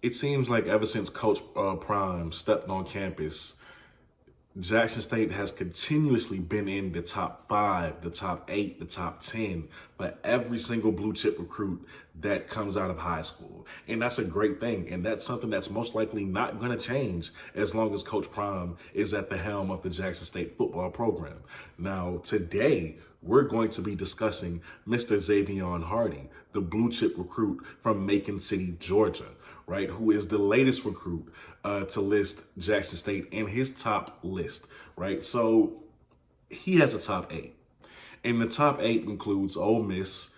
It seems like ever since Coach Prime stepped on campus, Jackson State has continuously been in the top 5, the top 8, the top 10 for every single blue chip recruit that comes out of high school. And that's a great thing. And that's something that's most likely not going to change as long as Coach Prime is at the helm of the Jackson State football program. Now, today, we're going to be discussing Mr. Zavion Hardy, the blue chip recruit from Macon City, Georgia, right? Who is the latest recruit to list Jackson State in his top list, right? So he has a top 8. And the top 8 includes Ole Miss,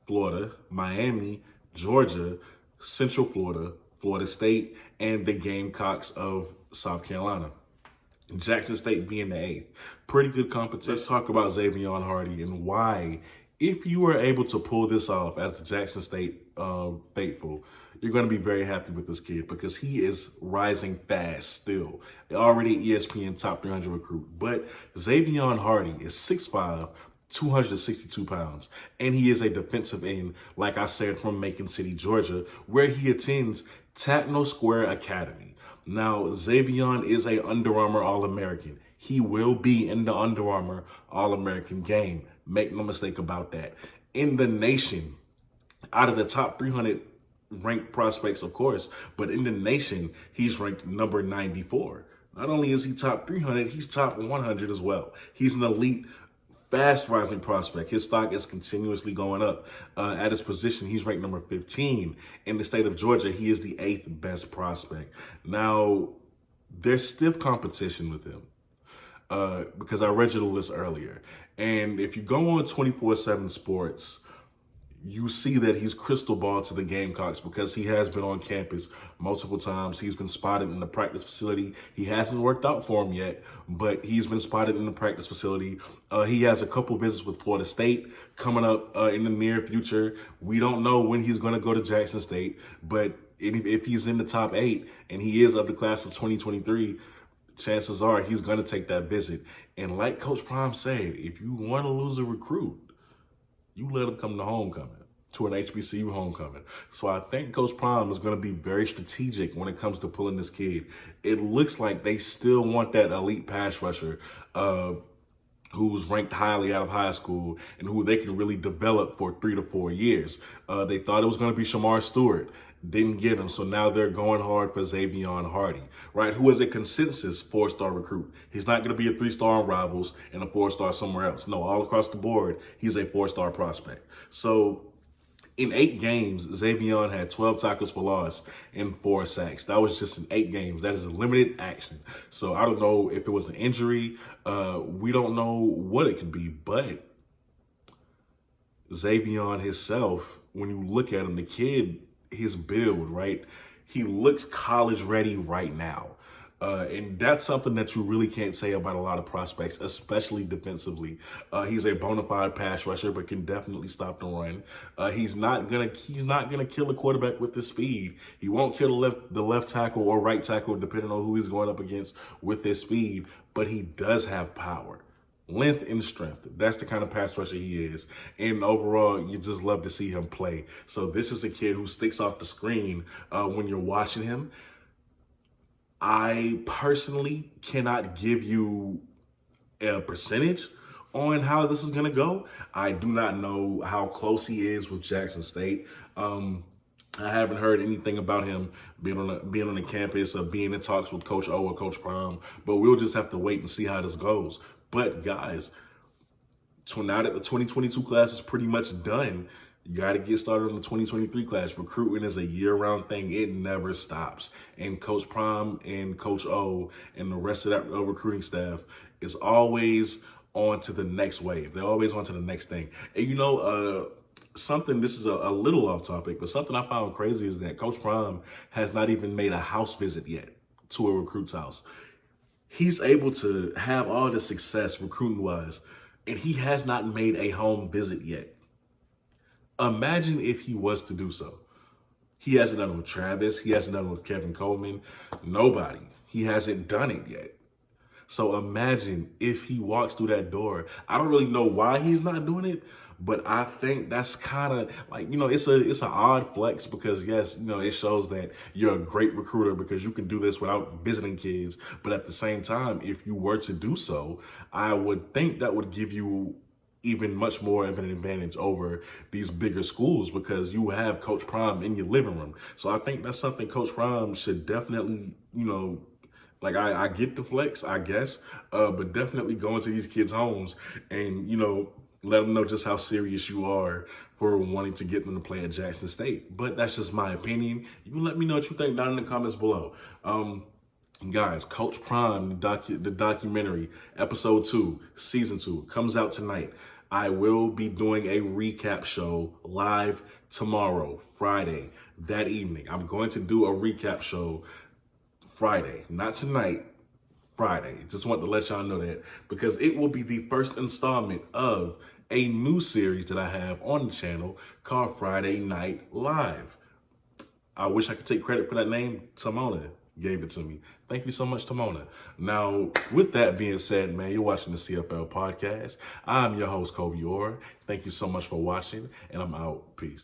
Florida, Miami, Georgia, Central Florida, Florida State, and the Gamecocks of South Carolina. Jackson State being the 8th. Pretty good competition. Let's talk about Zavion Hardy and why, if you were able to pull this off as the Jackson State faithful, you're going to be very happy with this kid because he is rising fast still. Already ESPN top 300 recruit. But Zavion Hardy is 6'5", 262 pounds. And he is a defensive end, like I said, from Macon City, Georgia, where he attends Tapno Square Academy. Now, Zavion is a Under Armour All-American. He will be in the Under Armour All-American game. Make no mistake about that. In the nation, out of the top 300 ranked prospects, of course, but in the nation, he's ranked number 94. Not only is he top 300, he's top 100 as well. He's an elite, fast rising prospect. His stock is continuously going up. At his position, he's ranked number 15. In the state of Georgia, he is the 8th best prospect. Now, there's stiff competition with him because I read you the list earlier. And if you go on 24/7 Sports, you see that he's crystal ball to the Gamecocks because he has been on campus multiple times. He's been spotted in the practice facility. He hasn't worked out for him yet, but he's been spotted in the practice facility. He has a couple visits with Florida State coming up in the near future. We don't know when he's going to go to Jackson State, but if he's in the top 8 and he is of the class of 2023, chances are he's going to take that visit. And like Coach Prime said, if you want to lose a recruit, you let him come to homecoming, to an HBCU homecoming. So I think Coach Prime is going to be very strategic when it comes to pulling this kid. It looks like they still want that elite pass rusher who's ranked highly out of high school and who they can really develop for 3 to 4 years. They thought it was going to be Shamar Stewart. Didn't get him, so now they're going hard for Zavion Hardy, right? Who is a consensus 4-star recruit. He's not going to be a 3-star on Rivals and a 4-star somewhere else. No, all across the board, he's a 4-star prospect. So in 8 games, Zavion had 12 tackles for loss and 4 sacks. That was just in 8 games. That is limited action. So I don't know if it was an injury. We don't know what it could be, but Zavion himself, when you look at him, the kid, his build, right? He looks college ready right now. And that's something that you really can't say about a lot of prospects, especially defensively. He's a bona fide pass rusher, but can definitely stop the run. He's not gonna kill a quarterback with his speed. He won't kill the left tackle or right tackle, depending on who he's going up against with his speed, but he does have power. Length and strength. That's the kind of pass rusher he is. And overall, you just love to see him play. So this is a kid who sticks off the screen when you're watching him. I personally cannot give you a percentage on how this is going to go. I do not know how close he is with Jackson State. I haven't heard anything about him being on the campus or being in talks with Coach O or Coach Prime, but we'll just have to wait and see how this goes. But guys, now that the 2022 class is pretty much done, you got to get started on the 2023 class. Recruiting is a year-round thing. It never stops. And Coach Prime and Coach O and the rest of that recruiting staff is always on to the next wave. They're always on to the next thing. And you know, something, this is a little off topic, but something I found crazy is that Coach Prime has not even made a house visit yet to a recruit's house. He's able to have all the success recruiting-wise, and he has not made a home visit yet. Imagine if he was to do so. He hasn't done it with Travis. He hasn't done it with Kevin Coleman. Nobody. He hasn't done it yet. So imagine if he walks through that door. I don't really know why he's not doing it, But I think that's kind of like, it's an odd flex because yes, it shows that you're a great recruiter because you can do this without visiting kids. But at the same time, if you were to do so, I would think that would give you even much more of an advantage over these bigger schools because you have Coach Prime in your living room. So I think that's something Coach Prime should definitely, like I get the flex, I guess, but definitely go into these kids' homes and, let them know just how serious you are for wanting to get them to play at Jackson State. But that's just my opinion. You can let me know what you think down in the comments below. Guys, Coach Prime, the documentary, episode 2, season 2, comes out tonight. I will be doing a recap show live tomorrow, Friday, that evening. I'm going to do a recap show Friday, not tonight, Friday. Just want to let y'all know that because it will be the first installment of a new series that I have on the channel called Friday Night Live. I wish I could take credit for that name. Tamona gave it to me. Thank you so much, Tamona. Now, with that being said, man, you're watching the CFL podcast. I'm your host, Kobe Orr. Thank you so much for watching, and I'm out. Peace.